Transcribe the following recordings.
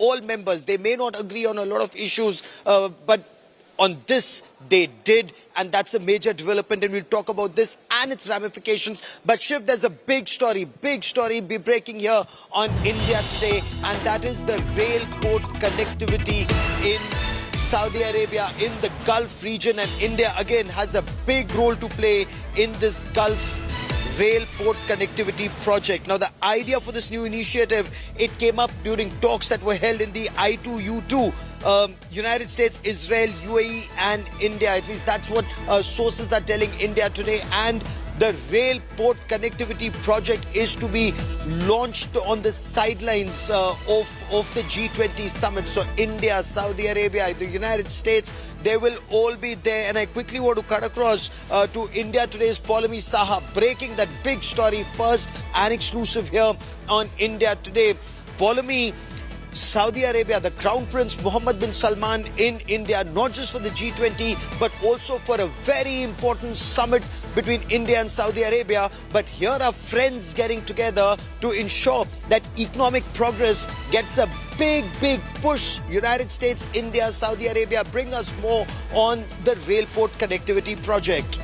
all members. They may not agree on a lot of issues, but on this they did, and that's a major development, and we'll talk about this and its ramifications. But Shiv, there's a big story be breaking here on India Today, and that is the rail port connectivity in Saudi Arabia, in the Gulf region, and India again has a big role to play in this Gulf rail port connectivity project. Now, the idea for this new initiative, it came up during talks that were held in the I2U2, United States, Israel, UAE and India. At least that's what sources are telling India Today. And the rail port connectivity project is to be launched on the sidelines of the G20 summit. So India, Saudi Arabia, the United States, they will all be there. And I quickly want to cut across to India Today's Paulami Saha, breaking that big story first and exclusive here on India Today. Paulami, Saudi Arabia, the Crown Prince Mohammed bin Salman in India, not just for the G20, but also for a very important summit between India and Saudi Arabia. But here are friends getting together to ensure that economic progress gets a big push. United States, India, Saudi Arabia, bring us more on the rail port connectivity project.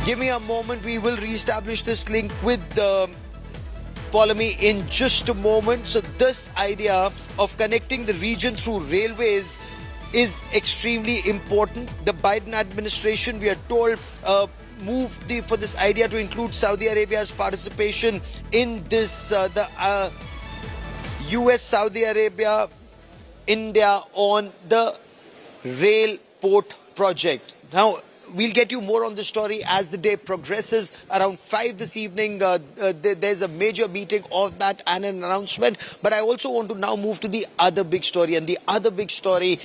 Give me a moment, we will re-establish this link with Paulami in just a moment. So this idea of connecting the region through railways is extremely important. The Biden administration, we are told, moved for this idea to include Saudi Arabia's participation in this, the US, Saudi Arabia, India on the rail port project. Now, we'll get you more on the story as the day progresses. Around 5 this evening, there's a major meeting of that and an announcement. But I also want to now move to the other big story. And the other big story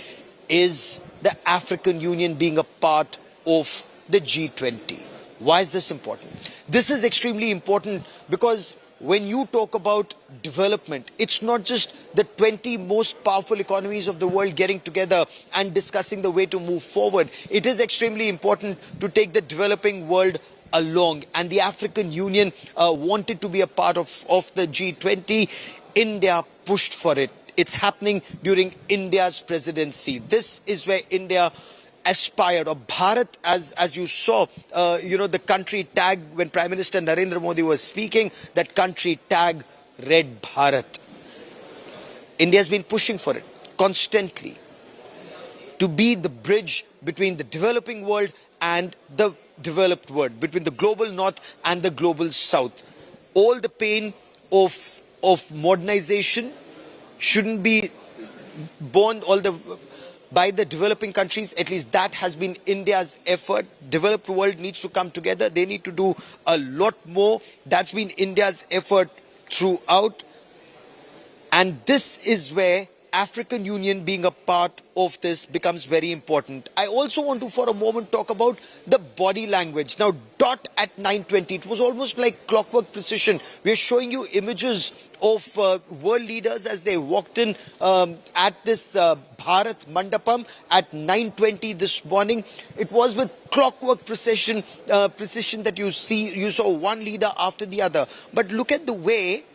is the African Union being a part of the G20. Why is this important? This is extremely important because when you talk about development, it's not just the 20 most powerful economies of the world getting together and discussing the way to move forward. It is extremely important to take the developing world along. And the African Union wanted to be a part of the G20. India pushed for it. It's happening during India's presidency. This is where India aspired, or Bharat, as you saw, the country tag when Prime Minister Narendra Modi was speaking, that country tag read Bharat. India has been pushing for it constantly to be the bridge between the developing world and the developed world, between the global north and the global south. All the pain of modernization shouldn't be borne by the developing countries. At least that has been India's effort. Developed world needs to come together. They need to do a lot more. That's been India's effort throughout. And this is where African Union being a part of this becomes very important. I also want to for a moment talk about the body language. Now, dot at 9:20, it was almost like clockwork precision. We are showing you images of world leaders as they walked in at this Bharat Mandapam at 9:20 this morning. It was with clockwork precision that you saw one leader after the other. But look at the way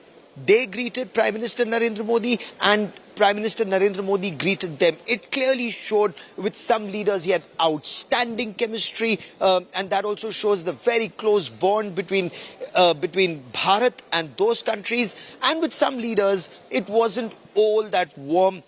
they greeted Prime Minister Narendra Modi and Prime Minister Narendra Modi greeted them. It clearly showed with some leaders he had outstanding chemistry, and that also shows the very close bond between Bharat and those countries. And with some leaders, it wasn't all that warm,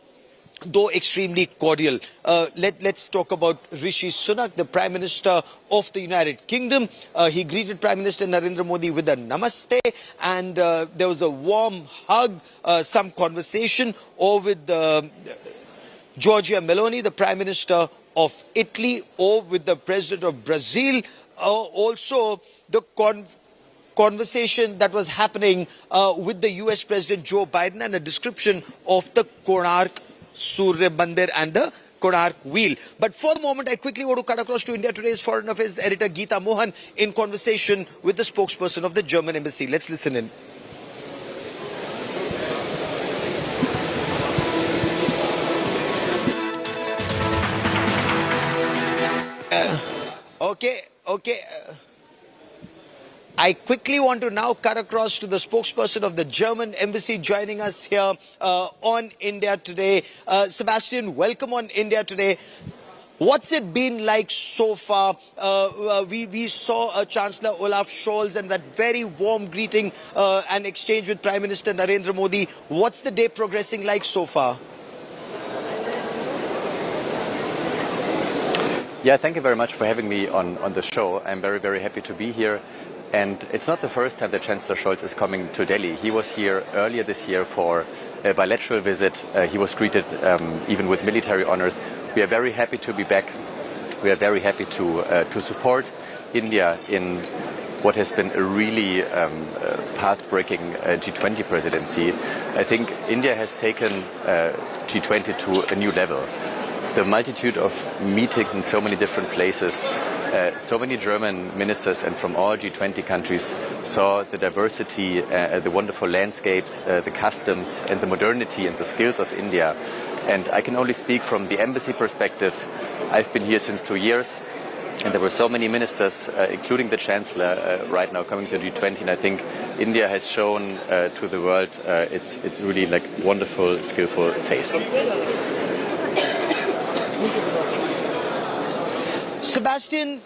though extremely cordial. Let's talk about Rishi Sunak, the Prime Minister of the United Kingdom. He greeted Prime Minister Narendra Modi with a namaste, and there was a warm hug, some conversation, or with Giorgia Meloni, the Prime Minister of Italy, or with the President of Brazil. Also, the conversation that was happening with the US President Joe Biden, and a description of the Konark Surya Mandir and the Konark Wheel. But for the moment, I quickly want to cut across to India Today's Foreign Affairs editor Geeta Mohan in conversation with the spokesperson of the German embassy. Let's listen in. Okay. I quickly want to now cut across to the spokesperson of the German embassy joining us here on India Today. Sebastian, welcome on India Today. What's it been like so far? We saw Chancellor Olaf Scholz and that very warm greeting and exchange with Prime Minister Narendra Modi. What's the day progressing like so far? Yeah, thank you very much for having me on the show. I'm very, very happy to be here. And it's not the first time that Chancellor Scholz is coming to Delhi. He was here earlier this year for a bilateral visit. He was greeted even with military honors. We are very happy to be back. We are very happy to support India in what has been a really path-breaking G20 presidency. I think India has taken G20 to a new level. The multitude of meetings in so many different places, so many German ministers and from all G20 countries saw the diversity, the wonderful landscapes, the customs and the modernity and the skills of India. And I can only speak from the embassy perspective. I've been here since 2 years and there were so many ministers, including the Chancellor, right now coming to G20. And I think India has shown to the world it's really like wonderful, skillful face. Sebastian,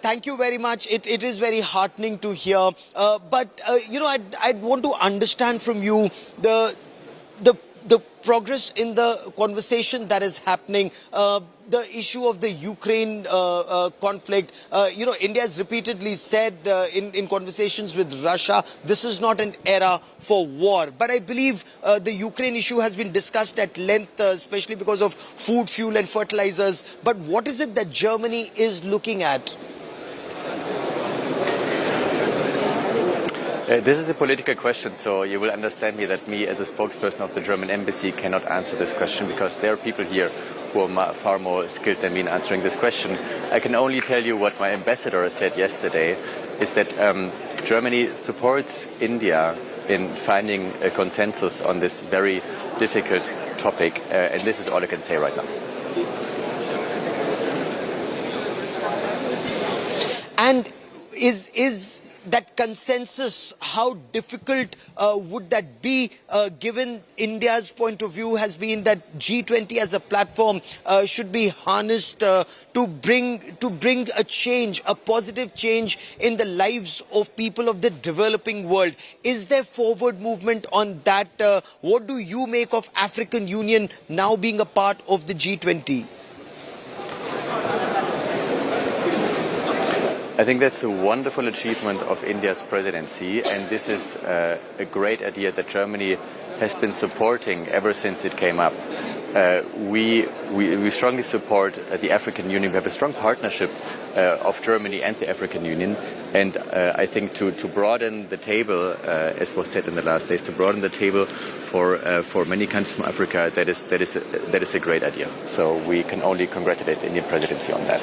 thank you very much. It is very heartening to hear. But I'd want to understand from you the progress in the conversation that is happening. The issue of the Ukraine conflict. India has repeatedly said in conversations with Russia, this is not an era for war. But I believe the Ukraine issue has been discussed at length, especially because of food, fuel and fertilizers. But what is it that Germany is looking at? This is a political question, so you will understand me that me as a spokesperson of the German embassy cannot answer this question because there are people here who are far more skilled than me in answering this question. I can only tell you what my ambassador said yesterday, is that Germany supports India in finding a consensus on this very difficult topic, and this is all I can say right now. And is that consensus, how difficult would that be given India's point of view has been that G20 as a platform should be harnessed to bring a change, a positive change in the lives of people of the developing world. Is there forward movement on that? What do you make of African Union now being a part of the G20? I think that's a wonderful achievement of India's presidency, and this is a great idea that Germany has been supporting ever since it came up. We strongly support the African Union. We have a strong partnership of Germany and the African Union, and I think to broaden the table, as was said in the last days, to broaden the table for many countries from Africa, that is a great idea. So we can only congratulate the Indian presidency on that.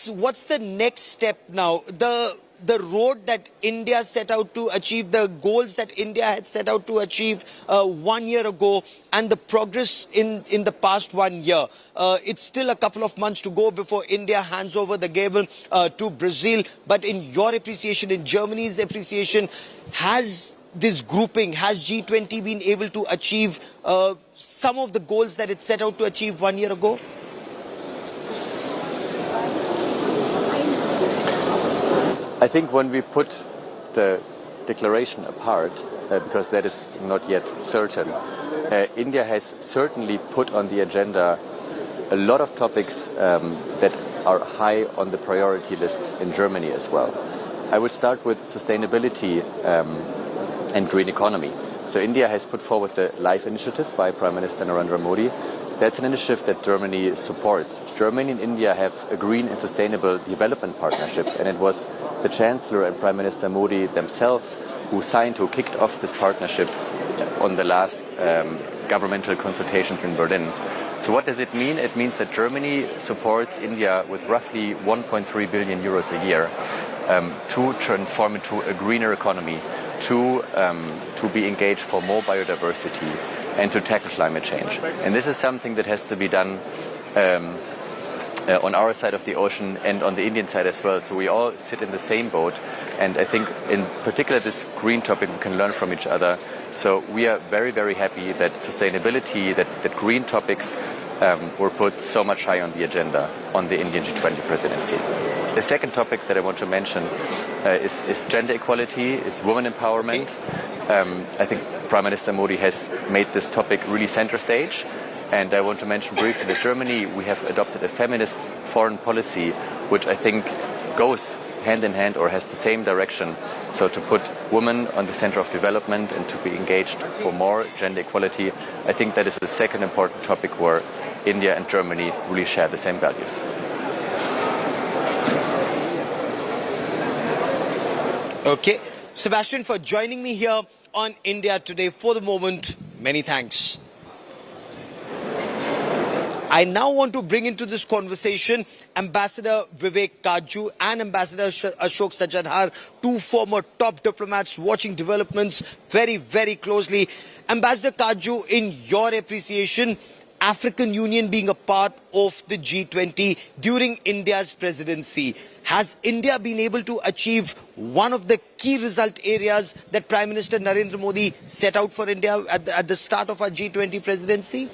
What's the next step now? The road that India set out to achieve, the goals that India had set out to achieve 1 year ago, and the progress in the past 1 year. It's still a couple of months to go before India hands over the gavel to Brazil. But in your appreciation, in Germany's appreciation, has this grouping, has G20 been able to achieve some of the goals that it set out to achieve 1 year ago? I think when we put the declaration apart, because that is not yet certain, India has certainly put on the agenda a lot of topics that are high on the priority list in Germany as well. I would start with sustainability and green economy. So India has put forward the LIFE initiative by Prime Minister Narendra Modi. That's an initiative that Germany supports. Germany and India have a green and sustainable development partnership, and it was the Chancellor and Prime Minister Modi themselves who kicked off this partnership on the last governmental consultations in Berlin. So what does it mean? It means that Germany supports India with roughly 1.3 billion euros a year to transform into a greener economy, to be engaged for more biodiversity, and to tackle climate change. And this is something that has to be done on our side of the ocean and on the Indian side as well. So we all sit in the same boat. And I think in particular this green topic we can learn from each other. So we are very, very happy that sustainability, that green topics were put so much high on the agenda on the Indian G20 presidency. The second topic that I want to mention is gender equality, is women empowerment. I think Prime Minister Modi has made this topic really center stage. And I want to mention briefly that Germany, we have adopted a feminist foreign policy, which I think goes hand in hand or has the same direction. So to put women on the center of development and to be engaged for more gender equality, I think that is the second important topic where India and Germany really share the same values. Okay. Sebastian, for joining me here on India Today for the moment, many thanks. I now want to bring into this conversation Ambassador Vivek Kaju and Ambassador Ashok Sajanhar, two former top diplomats watching developments very, very closely. Ambassador Kaju, in your appreciation, African Union being a part of the G20 during India's presidency, has India been able to achieve one of the key result areas that Prime Minister Narendra Modi set out for India at the start of our G20 presidency?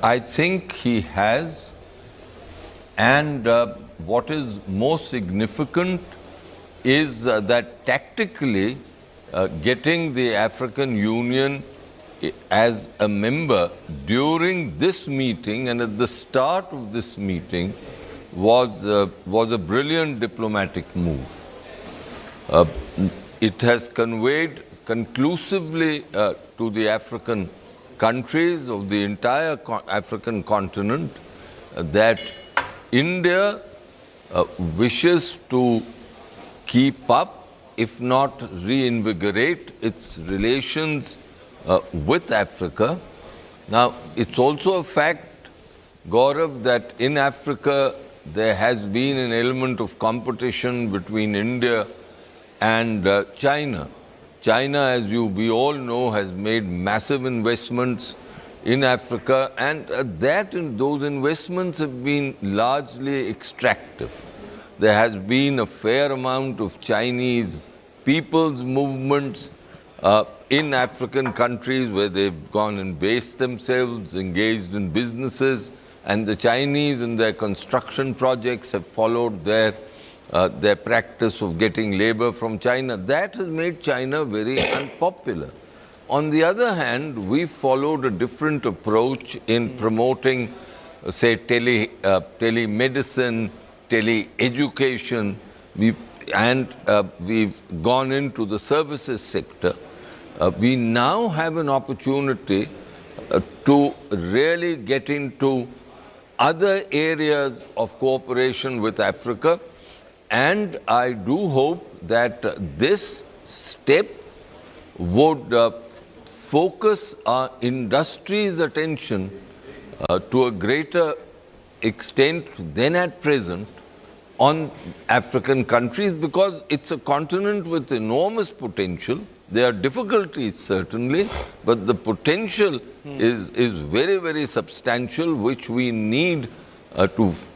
I think he has, and what is most significant is that tactically getting the African Union as a member during this meeting and at the start of this meeting was a brilliant diplomatic move. It has conveyed conclusively to the African countries of the entire African continent that India wishes to keep up, if not reinvigorate, its relations with Africa. Now, it's also a fact, Gaurav, that in Africa there has been an element of competition between India and China. China, as we all know, has made massive investments in Africa, and those investments have been largely extractive. There has been a fair amount of Chinese people's movements in African countries where they've gone and based themselves, engaged in businesses, and the Chinese in their construction projects have followed their practice of getting labor from China. That has made China very unpopular. On the other hand, we followed a different approach in promoting, say, telemedicine, tele-education, we've gone into the services sector. We now have an opportunity to really get into other areas of cooperation with Africa. And I do hope that this step would focus our industry's attention to a greater extent than at present on African countries, because it's a continent with enormous potential. There are difficulties, certainly, but the potential is very, very substantial, which we need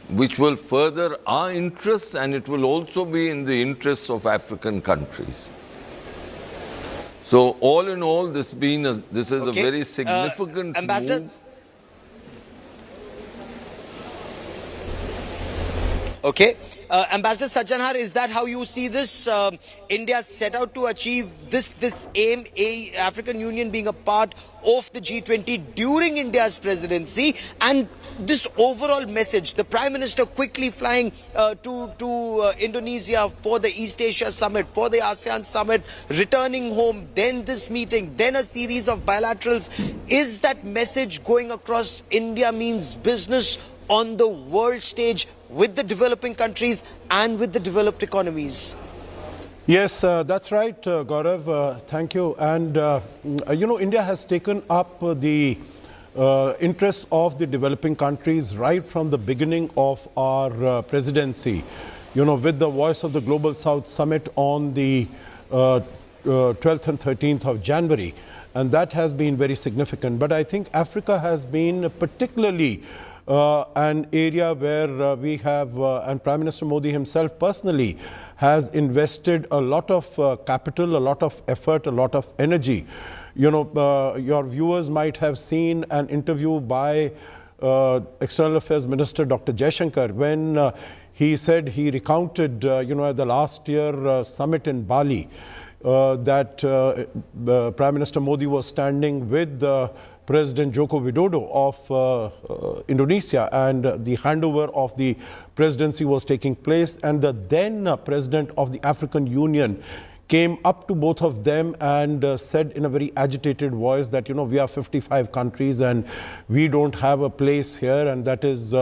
which will further our interests, and it will also be in the interests of African countries. So, all in all, this is a very significant Ambassador move. Okay. Ambassador Sajanhar, is that how you see this? India set out to achieve this aim, African Union being a part of the G20 during India's presidency, and this overall message, the Prime Minister quickly flying to Indonesia for the East Asia Summit, for the ASEAN Summit, returning home, then this meeting, then a series of bilaterals. Is that message going across? India means business on the world stage with the developing countries and with the developed economies? Yes, that's right, Gaurav. Thank you. And, India has taken up the interests of the developing countries right from the beginning of our presidency. With the Voice of the Global South Summit on the 12th and 13th of January. And that has been very significant. But I think Africa has been particularly an area where we have, and Prime Minister Modi himself personally has invested a lot of capital, a lot of effort, a lot of energy. You know, your viewers might have seen an interview by External Affairs Minister Dr. Jaishankar when he said he recounted, you know, at the last year summit in Bali, that Prime Minister Modi was standing with President Joko Widodo of Indonesia, and the handover of the presidency was taking place, and the then President of the African Union came up to both of them and said in a very agitated voice that, you know, we are 55 countries and we don't have a place here, and that is,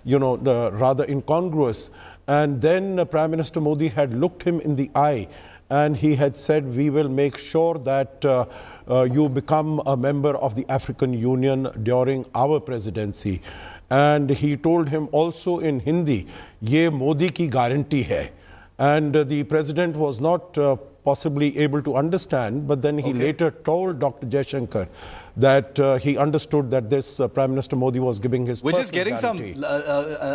you know, rather incongruous. And then Prime Minister Modi had looked him in the eye and he had said, we will make sure that you become a member of the African Union during our presidency. And he told him also in Hindi, ye Modi ki guarantee hai. And the president was not possibly able to understand, but then he later told Dr. Jaishankar that he understood that this Prime Minister Modi was giving his Which is getting guarantee. some,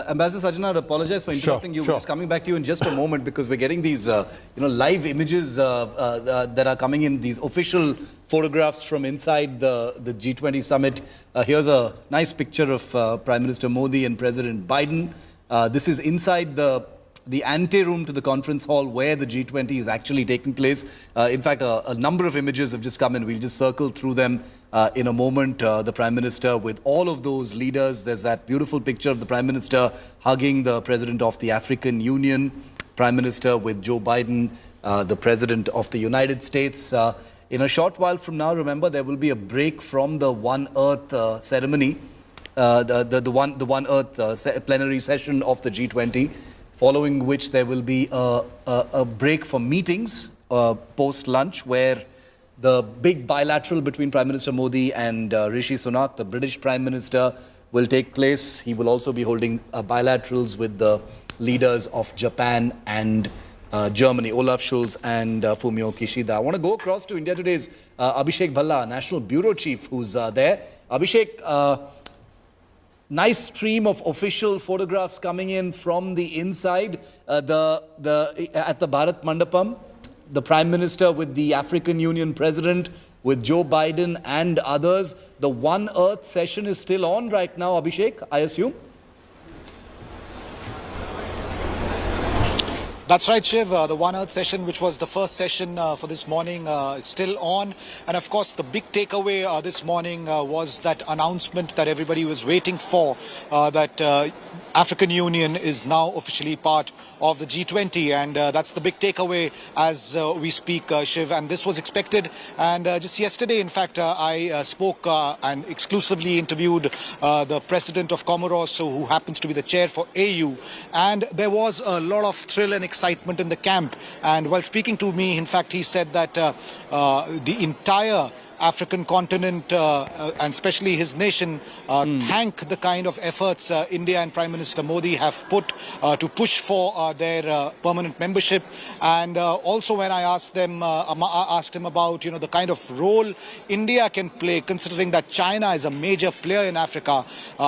Ambassador Sajjan, I apologize for interrupting you. Sure. We're just coming back to you in just a moment because we're getting these, you know, live images that are coming in, these official photographs from inside the G20 summit. Here's a nice picture of Prime Minister Modi and President Biden. This is inside the ante-room to the conference hall where the G20 is actually taking place. In fact, a number of images have just come in. We'll just circle through them in a moment. The Prime Minister with all of those leaders. There's that beautiful picture of the Prime Minister hugging the President of the African Union. Prime Minister with Joe Biden, the President of the United States. In a short while from now, remember, there will be a break from the One Earth ceremony, the One Earth plenary session of the G20. Following which there will be a break for meetings post-lunch where the big bilateral between Prime Minister Modi and Rishi Sunak, the British Prime Minister, will take place. He will also be holding bilaterals with the leaders of Japan and Germany, Olaf Scholz and Fumio Kishida. I want to go across to India Today's Abhishek Bhalla, National Bureau Chief, who's there. Abhishek, nice stream of official photographs coming in from the inside at the Bharat Mandapam. The Prime Minister with the African Union President, with Joe Biden and others. The One Earth session is still on right now, Abhishek, I assume? That's right, Shiv. The One Earth session, which was the first session for this morning, is still on. And of course, the big takeaway this morning was that announcement that everybody was waiting for, that African Union is now officially part of the G20. And that's the big takeaway as we speak, Shiv. And this was expected. And just yesterday, in fact, I spoke and exclusively interviewed the president of Comoros, who happens to be the chair for AU. And there was a lot of thrill and excitement in the camp. And while speaking to me, in fact, he said that the entire African continent and especially his nation thank the kind of efforts India and Prime Minister Modi have put to push for their permanent membership. And also when I asked him about, you know, the kind of role India can play, considering that China is a major player in Africa,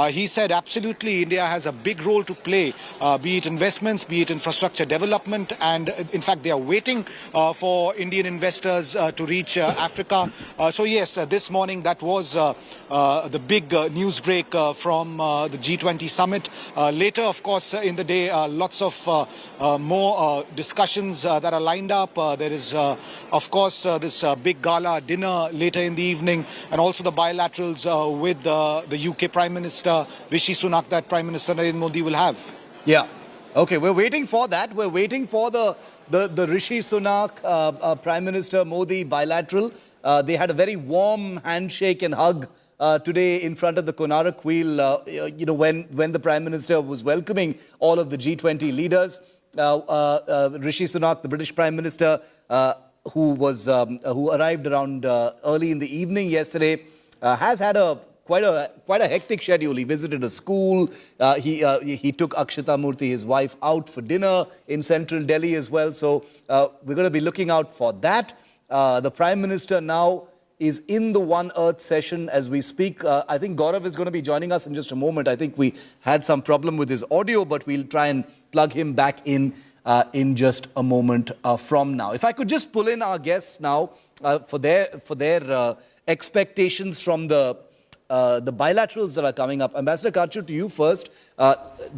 he said absolutely India has a big role to play, be it investments, be it infrastructure development, and in fact they are waiting for Indian investors to reach Africa. So yes, this morning that was the big news break from the G20 summit. Later, of course, in the day, lots of more discussions that are lined up. There is, of course, this big gala dinner later in the evening, and also the bilaterals with the UK Prime Minister Rishi Sunak that Prime Minister Narendra Modi will have. Yeah. Okay, we're waiting for that. We're waiting for the Rishi Sunak Prime Minister Modi bilateral. They had a very warm handshake and hug today in front of the Konark Wheel, you know, when the Prime Minister was welcoming all of the G20 leaders. Rishi Sunak, the British Prime Minister, who arrived around early in the evening yesterday, has had quite a hectic schedule. He visited a school. He took Akshata Murthy, his wife, out for dinner in central Delhi as well. So we're going to be looking out for that. The Prime Minister now is in the One Earth session as we speak. I think Gaurav is going to be joining us in just a moment. I think we had some problem with his audio, but we'll try and plug him back in just a moment from now. If I could just pull in our guests now for their expectations from the bilaterals that are coming up. Ambassador Karchu, to you first.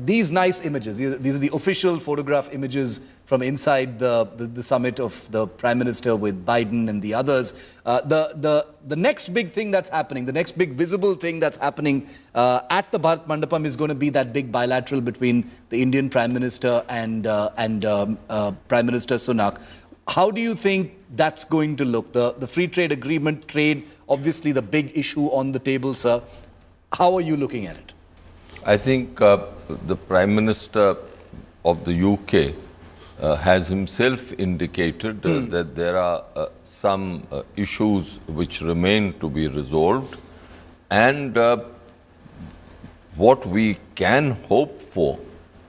These nice images, these are the official photograph images from inside the summit of the Prime Minister with Biden and the others. The next big thing that's happening, the next big visible thing that's happening at the Bharat Mandapam is going to be that big bilateral between the Indian Prime Minister and Prime Minister Sunak. How do you think that's going to look? The free trade agreement, trade, obviously the big issue on the table, sir. How are you looking at it? I think the Prime Minister of the UK has himself indicated that there are some issues which remain to be resolved, and what we can hope for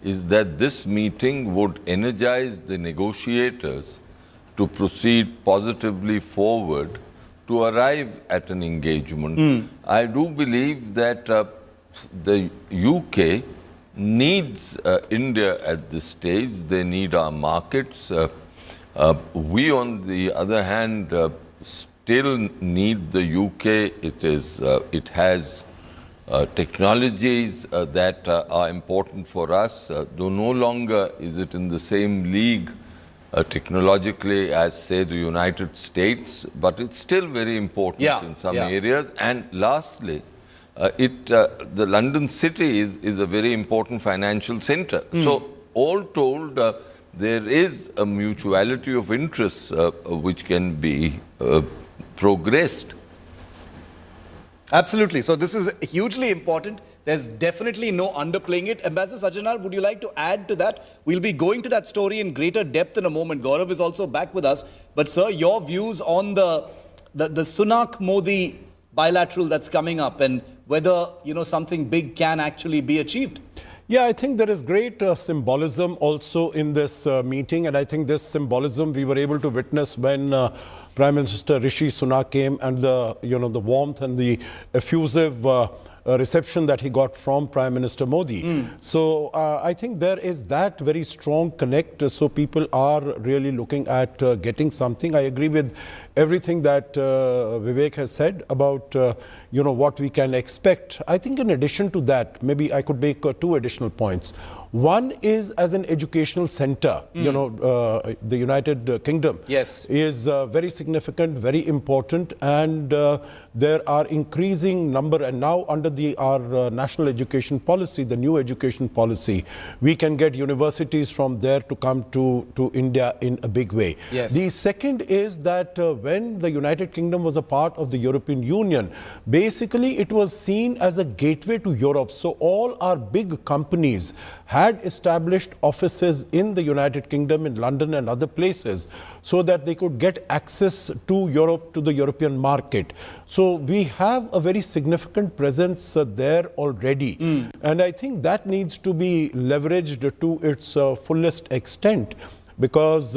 is that this meeting would energize the negotiators to proceed positively forward to arrive at an engagement. I do believe that the UK needs India at this stage. They need our markets. We, on the other hand, still need the UK. It has technologies that are important for us, though no longer is it in the same league technologically as, say, the United States, but it's still very important in some areas. And lastly, the London city is a very important financial center. So all told, there is a mutuality of interests which can be progressed. Absolutely. So this is hugely important. There's definitely no underplaying it. Ambassador Sajjanar, would you like to add to that? We'll be going to that story in greater depth in a moment. Gaurav is also back with us. But sir, your views on the Sunak-Modi bilateral that's coming up and whether, something big can actually be achieved? Yeah, I think there is great symbolism also in this meeting, and I think this symbolism we were able to witness when Prime Minister Rishi Sunak came, and the warmth and the effusive reception that he got from Prime Minister Modi. So I think there is that very strong connect. So people are really looking at getting something. I agree with everything that Vivek has said about what we can expect. I think in addition to that, maybe I could make two additional points. One is as an educational center, the United Kingdom is very significant, very important, and there are increasing number, and now under our national education policy, the new education policy, we can get universities from there to come to India in a big way. The second is that when the United Kingdom was a part of the European Union, basically it was seen as a gateway to Europe. So all our big companies had established offices in the United Kingdom, in London and other places, so that they could get access to Europe, to the European market. So we have a very significant presence there already. And I think that needs to be leveraged to its fullest extent, because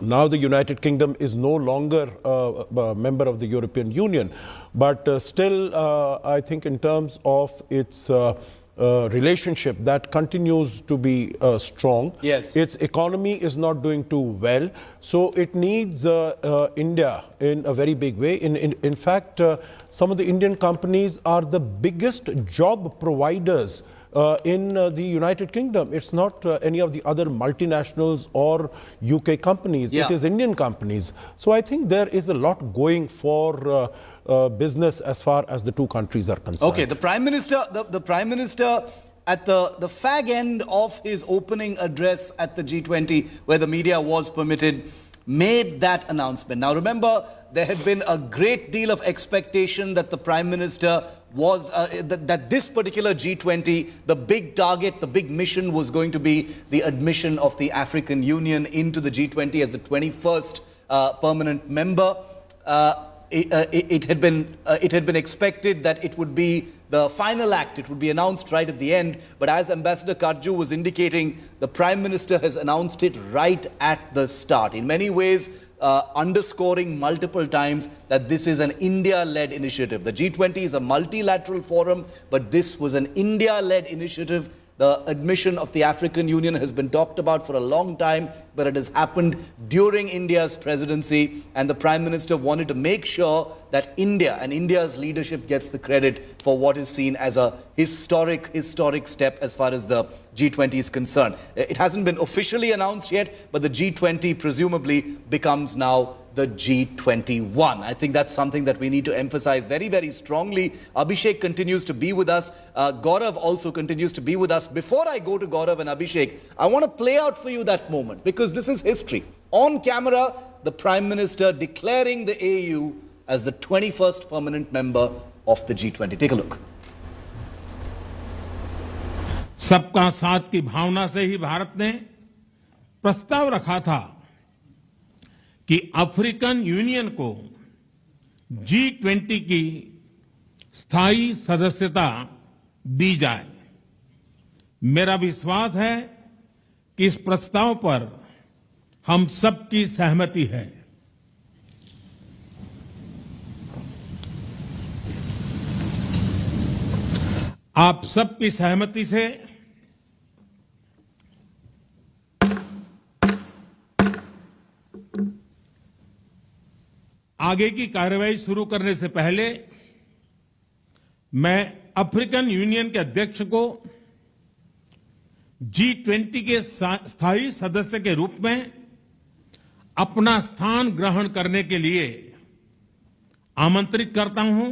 now the United Kingdom is no longer a member of the European Union. But still, I think in terms of its relationship, that continues to be strong. Its economy is not doing too well, so it needs India in a very big way. In fact, some of the Indian companies are the biggest job providers in the United Kingdom. It's not any of the other multinationals or UK companies. It is Indian companies. So I think there is a lot going for business as far as the two countries are concerned. Okay, the Prime Minister, at the fag end of his opening address at the G20, where the media was permitted, made that announcement. Now remember, there had been a great deal of expectation that the Prime Minister was, that this particular G20, the big target, the big mission was going to be the admission of the African Union into the G20 as the 21st permanent member. It had been expected that it would be the final act. It would be announced right at the end. But as Ambassador Karju was indicating, the Prime Minister has announced it right at the start. In many ways, underscoring multiple times that this is an India-led initiative. The G20 is a multilateral forum, but this was an India-led initiative. The admission of the African Union has been talked about for a long time, but it has happened during India's presidency, and the Prime Minister wanted to make sure that India and India's leadership gets the credit for what is seen as a historic step as far as the G20 is concerned. It hasn't been officially announced yet, but the G20 presumably becomes now the G21. I think that's something that we need to emphasize very, very strongly. Abhishek continues to be with us. Gaurav also continues to be with us. Before I go to Gaurav and Abhishek, I want to play out for you that moment, because this is history. On camera, the Prime Minister declaring the AU as the 21st permanent member of the G20. Take a look. सबका साथ की भावना से ही भारत ने प्रस्ताव रखा था कि African union को G20 की स्थायी सदस्यता दी जाए। मेरा विश्वास है कि इस प्रस्ताव पर हम सबकी सहमति है। आप सबकी सहमति से आगे की कार्रवाई शुरू करने से पहले मैं अफ्रीकन यूनियन के अध्यक्ष को G20 के स्थायी सदस्य के रूप में अपना स्थान ग्रहण करने के लिए आमंत्रित करता हूं।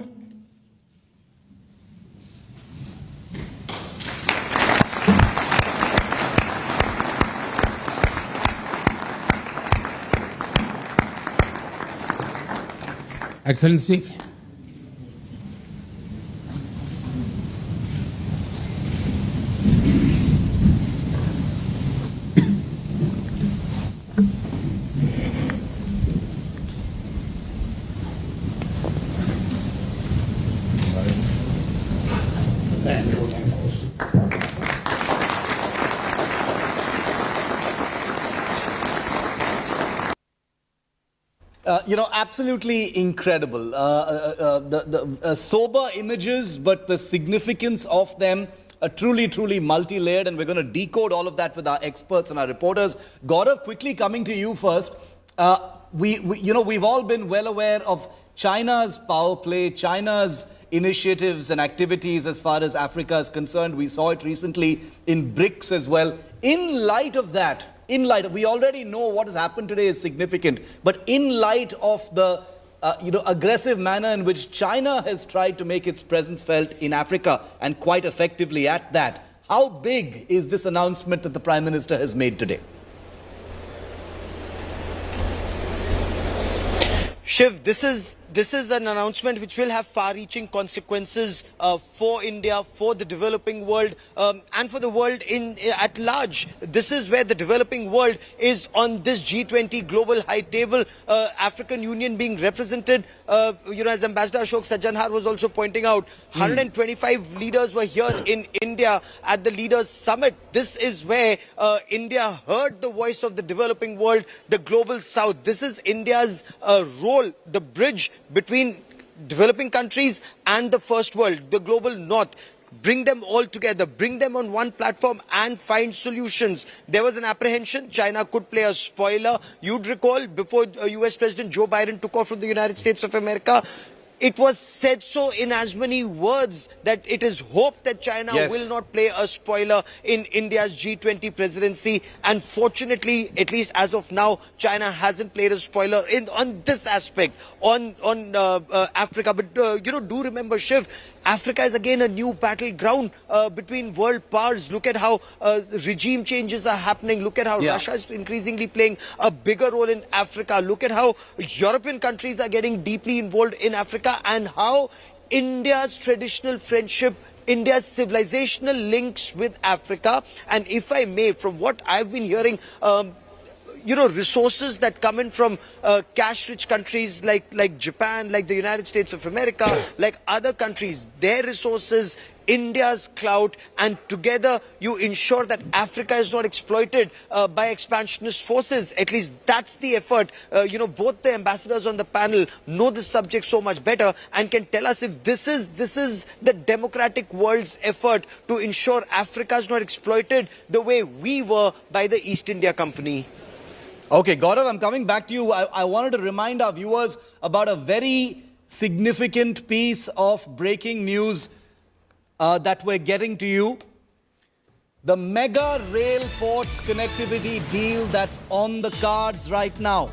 Excellency, Absolutely incredible. The sober images, but the significance of them are truly, truly multi-layered, and we're going to decode all of that with our experts and our reporters. Gaurav, quickly coming to you first. We've all been well aware of China's power play, China's initiatives and activities as far as Africa is concerned. We saw it recently in BRICS as well. In light of that, we already know what has happened today is significant, but in light of the aggressive manner in which China has tried to make its presence felt in Africa, and quite effectively at that, how big is this announcement that the Prime Minister has made today? Shiv, this is an announcement which will have far-reaching consequences for India, for the developing world, and for the world at large. This is where the developing world is on this G20 global high table. African Union being represented, as Ambassador Ashok Sajjanhar was also pointing out, 125 leaders were here in India at the Leaders Summit. This is where India heard the voice of the developing world, the global south. This is India's role, the bridge between developing countries and the first world, the global north. Bring them all together, bring them on one platform and find solutions. There was an apprehension China could play a spoiler. You'd recall before US President Joe Biden took off from the United States of America, it was said so in as many words that it is hoped that China will not play a spoiler in India's G20 presidency. And fortunately, at least as of now, China hasn't played a spoiler on this aspect, on Africa. But, do remember, Shiv, Africa is again a new battleground between world powers. Look at how regime changes are happening. Look at how Russia is increasingly playing a bigger role in Africa. Look at how European countries are getting deeply involved in Africa, and how India's traditional friendship, India's civilizational links with Africa. And if I may, from what I've been hearing, resources that come in from cash-rich countries like Japan, like the United States of America, like other countries, their resources, India's clout, and together you ensure that Africa is not exploited by expansionist forces. At least that's the effort. Both the ambassadors on the panel know this subject so much better and can tell us if this is the democratic world's effort to ensure Africa is not exploited the way we were by the East India Company. Okay, Gaurav, I'm coming back to you. I wanted to remind our viewers about a very significant piece of breaking news that we're getting to you. The mega rail ports connectivity deal that's on the cards right now.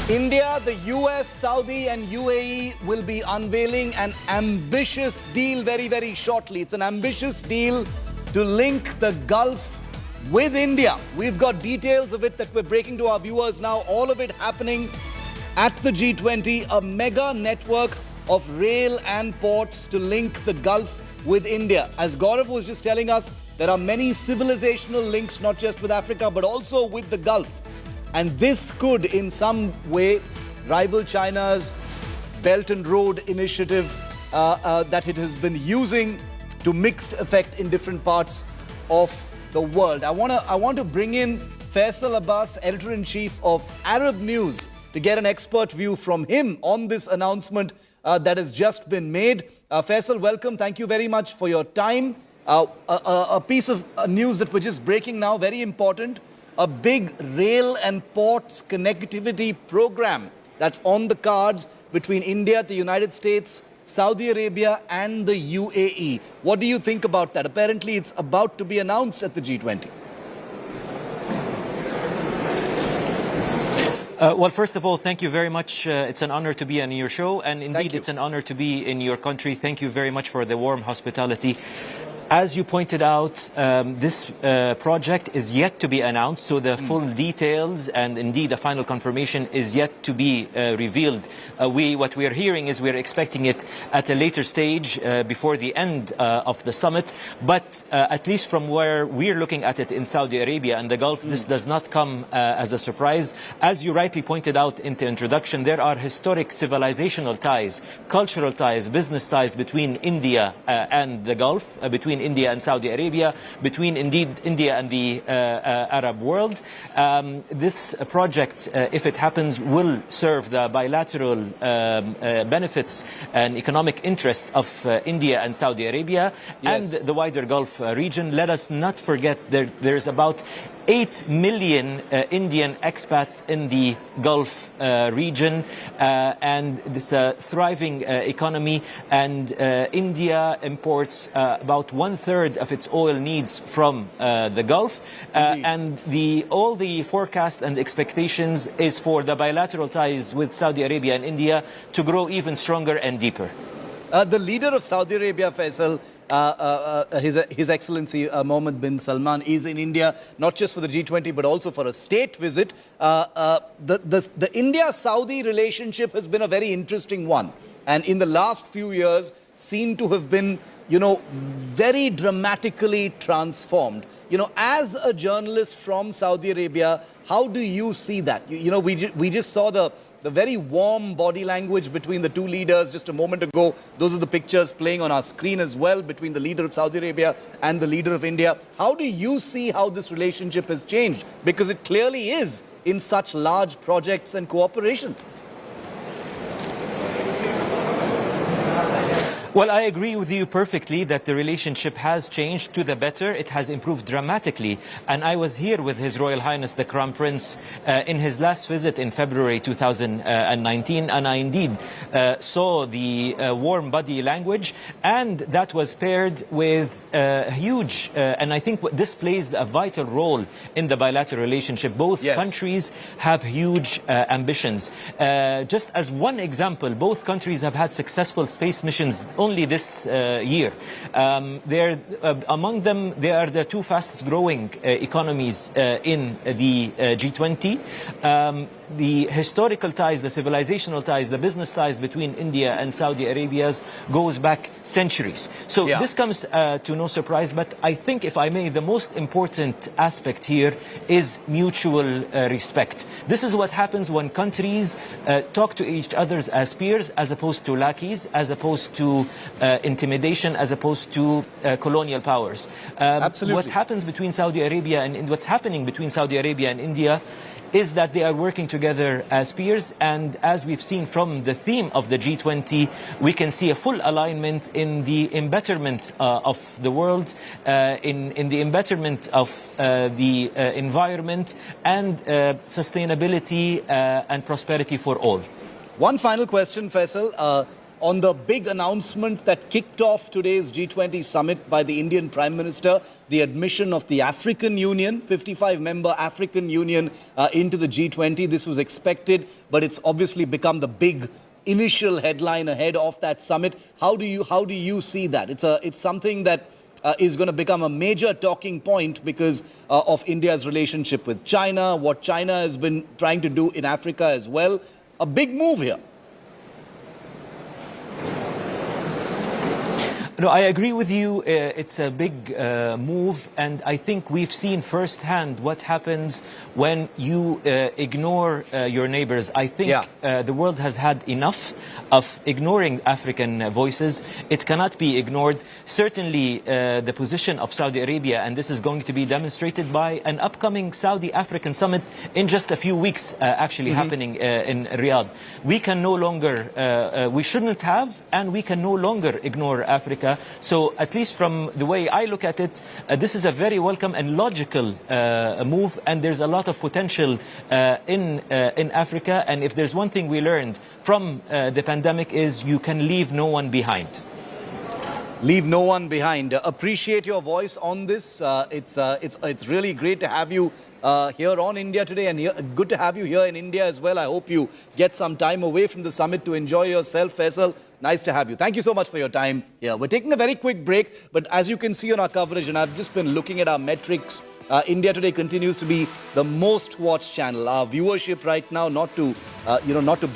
India, the US, Saudi and UAE will be unveiling an ambitious deal very, very shortly. It's an ambitious deal to link the Gulf with India. We've got details of it that we're breaking to our viewers now. All of it happening at the G20, a mega network of rail and ports to link the Gulf with India. As Gaurav was just telling us, there are many civilizational links, not just with Africa, but also with the Gulf. And this could, in some way, rival China's Belt and Road initiative that it has been using to mixed effect in different parts of the world. I want to bring in Faisal Abbas, editor-in-chief of Arab News, to get an expert view from him on this announcement that has just been made. Faisal, welcome. Thank you very much for your time. A piece of news that we're just breaking now, very important. A big rail and ports connectivity program that's on the cards between India, the United States, Saudi Arabia and the UAE. What do you think about that? Apparently it's about to be announced at the G20. Well, first of all, thank you very much. It's an honor to be on your show, and indeed it's an honor to be in your country. Thank you very much for the warm hospitality. As you pointed out, this project is yet to be announced, so the full details and indeed the final confirmation is yet to be revealed. What we are hearing is we're expecting it at a later stage before the end of the summit, but at least from where we're looking at it in Saudi Arabia and the Gulf, this does not come as a surprise. As you rightly pointed out in the introduction, there are historic civilizational ties, cultural ties, business ties between India and the Gulf, between India and Saudi Arabia, between indeed India and the Arab world. This project, if it happens, will serve the bilateral benefits and economic interests of India and Saudi Arabia and the wider Gulf region. Let us not forget that there's about 8 million Indian expats in the Gulf region, and it's a thriving economy, and India imports about 1/3 of its oil needs from the Gulf, and all the forecasts and expectations is for the bilateral ties with Saudi Arabia and India to grow even stronger and deeper. The leader of Saudi Arabia, Faisal, His Excellency Mohammed bin Salman, is in India, not just for the G20, but also for a state visit. The India-Saudi relationship has been a very interesting one. And in the last few years, seen to have been, very dramatically transformed. As a journalist from Saudi Arabia, how do you see that? We just saw the very warm body language between the two leaders just a moment ago. Those are the pictures playing on our screen as well between the leader of Saudi Arabia and the leader of India. How do you see how this relationship has changed? Because it clearly is in such large projects and cooperation. Well, I agree with you perfectly that the relationship has changed to the better. It has improved dramatically. And I was here with His Royal Highness the Crown Prince in his last visit in February 2019. And I indeed saw the warm body language. And that was paired with huge, and I think this plays a vital role in the bilateral relationship. Both countries have huge ambitions. Just as one example, both countries have had successful space missions only this year. Among them, they are the two fastest growing economies in the G20. The historical ties, the civilizational ties, the business ties between India and Saudi Arabia goes back centuries. So this comes to no surprise, but I think, if I may, the most important aspect here is mutual respect. This is what happens when countries talk to each other as peers, as opposed to lackeys, as opposed to intimidation, as opposed to colonial powers. Absolutely. What happens between Saudi Arabia and what's happening between Saudi Arabia and India is that they are working together as peers, and as we've seen from the theme of the G20, we can see a full alignment in the embetterment of the world, in the embetterment of the environment, and sustainability and prosperity for all. One final question, Faisal. On the big announcement that kicked off today's G20 summit by the Indian Prime Minister, the admission of the African Union, 55-member African Union into the G20. This was expected, but it's obviously become the big initial headline ahead of that summit. How do you see that? It's something that is going to become a major talking point because of India's relationship with China, what China has been trying to do in Africa as well. A big move here. No, I agree with you. It's a big move, and I think we've seen firsthand what happens when you ignore your neighbors. I think the world has had enough of ignoring African voices. It cannot be ignored. Certainly, the position of Saudi Arabia, and this is going to be demonstrated by an upcoming Saudi-African summit in just a few weeks, actually happening in Riyadh. We can no longer, we shouldn't have, and we can no longer ignore Africa. So at least from the way I look at it, this is a very welcome and logical move, and there's a lot of potential in Africa. And if there's one thing we learned from the pandemic is you can leave no one behind. Leave no one behind. Appreciate your voice on this. It's really great to have you here on India Today, and good to have you here in India as well. I hope you get some time away from the summit to enjoy yourself, Faisal. Nice to have you. Thank you so much for your time here. We're taking a very quick break, but as you can see on our coverage, and I've just been looking at our metrics, India Today continues to be the most watched channel. Our viewership right now, not to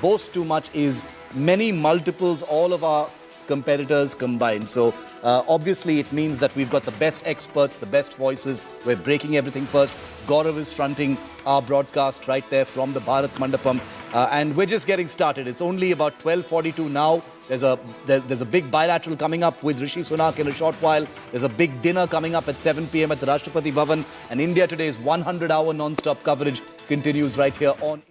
boast too much, is many multiples all of our competitors combined. So obviously it means that we've got the best experts, the best voices. We're breaking everything first. Gaurav is fronting our broadcast right there from the Bharat Mandapam, and we're just getting started. It's only about 12:42 now. There's a big bilateral coming up with Rishi Sunak in a short while. There's a big dinner coming up at 7 p.m. at the Rashtrapati Bhavan, and India Today's 100-hour non-stop coverage continues right here on